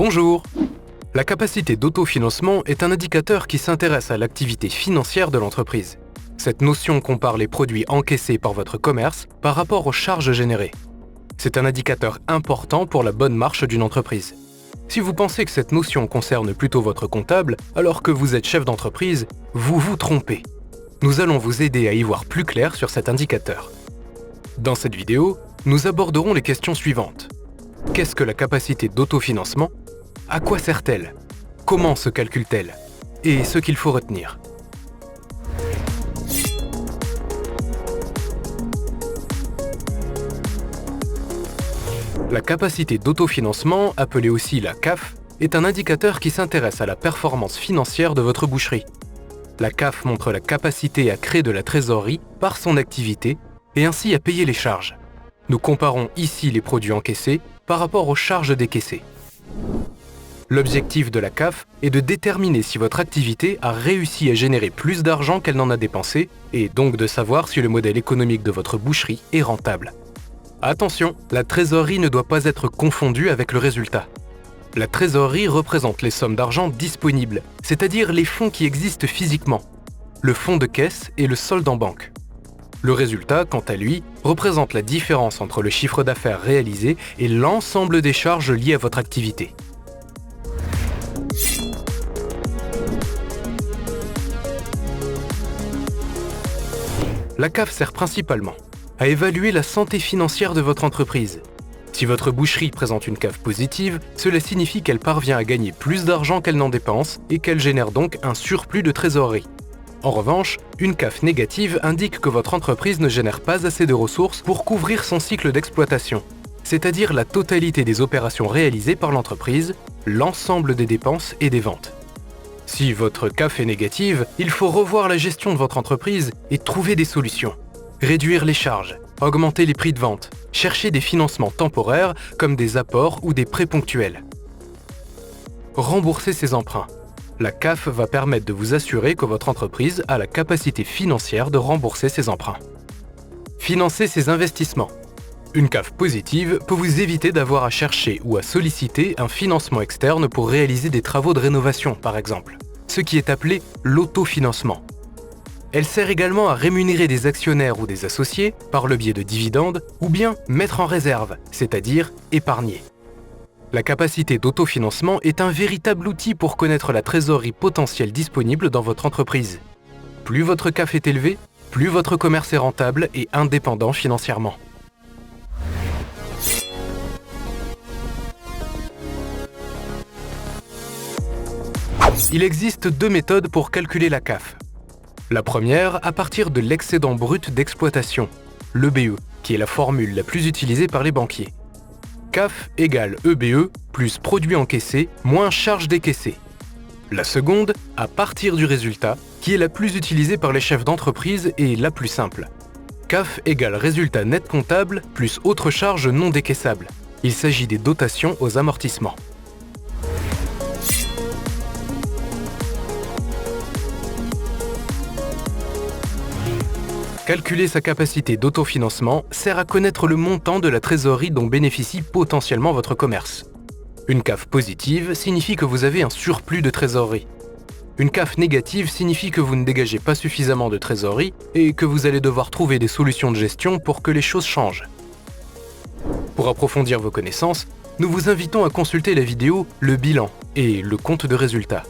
Bonjour! La capacité d'autofinancement est un indicateur qui s'intéresse à l'activité financière de l'entreprise. Cette notion compare les produits encaissés par votre commerce par rapport aux charges générées. C'est un indicateur important pour la bonne marche d'une entreprise. Si vous pensez que cette notion concerne plutôt votre comptable, alors que vous êtes chef d'entreprise, vous vous trompez. Nous allons vous aider à y voir plus clair sur cet indicateur. Dans cette vidéo, nous aborderons les questions suivantes. Qu'est-ce que la capacité d'autofinancement? À quoi sert-elle? Comment se calcule-t-elle? Et ce qu'il faut retenir. La capacité d'autofinancement, appelée aussi la CAF, est un indicateur qui s'intéresse à la performance financière de votre boucherie. La CAF montre la capacité à créer de la trésorerie par son activité et ainsi à payer les charges. Nous comparons ici les produits encaissés par rapport aux charges décaissées. L'objectif de la CAF est de déterminer si votre activité a réussi à générer plus d'argent qu'elle n'en a dépensé et donc de savoir si le modèle économique de votre boucherie est rentable. Attention, la trésorerie ne doit pas être confondue avec le résultat. La trésorerie représente les sommes d'argent disponibles, c'est-à-dire les fonds qui existent physiquement. Le fonds de caisse et le solde en banque. Le résultat, quant à lui, représente la différence entre le chiffre d'affaires réalisé et l'ensemble des charges liées à votre activité. La CAF sert principalement à évaluer la santé financière de votre entreprise. Si votre boucherie présente une CAF positive, cela signifie qu'elle parvient à gagner plus d'argent qu'elle n'en dépense et qu'elle génère donc un surplus de trésorerie. En revanche, une CAF négative indique que votre entreprise ne génère pas assez de ressources pour couvrir son cycle d'exploitation, c'est-à-dire la totalité des opérations réalisées par l'entreprise, l'ensemble des dépenses et des ventes. Si votre CAF est négative, il faut revoir la gestion de votre entreprise et trouver des solutions. Réduire les charges, augmenter les prix de vente, chercher des financements temporaires comme des apports ou des prêts ponctuels. Rembourser ses emprunts. La CAF va permettre de vous assurer que votre entreprise a la capacité financière de rembourser ses emprunts. Financer ses investissements. Une CAF positive peut vous éviter d'avoir à chercher ou à solliciter un financement externe pour réaliser des travaux de rénovation, par exemple, ce qui est appelé l'autofinancement. Elle sert également à rémunérer des actionnaires ou des associés par le biais de dividendes ou bien mettre en réserve, c'est-à-dire épargner. La capacité d'autofinancement est un véritable outil pour connaître la trésorerie potentielle disponible dans votre entreprise. Plus votre CAF est élevé, plus votre commerce est rentable et indépendant financièrement. Il existe deux méthodes pour calculer la CAF. La première, à partir de l'excédent brut d'exploitation, l'EBE, qui est la formule la plus utilisée par les banquiers. CAF égale EBE plus produit encaissé moins charge décaissée. La seconde, à partir du résultat, qui est la plus utilisée par les chefs d'entreprise et la plus simple. CAF égale résultat net comptable plus autres charges non décaissables. Il s'agit des dotations aux amortissements. Calculer sa capacité d'autofinancement sert à connaître le montant de la trésorerie dont bénéficie potentiellement votre commerce. Une CAF positive signifie que vous avez un surplus de trésorerie. Une CAF négative signifie que vous ne dégagez pas suffisamment de trésorerie et que vous allez devoir trouver des solutions de gestion pour que les choses changent. Pour approfondir vos connaissances, nous vous invitons à consulter la vidéo « Le bilan » et « Le compte de résultat ».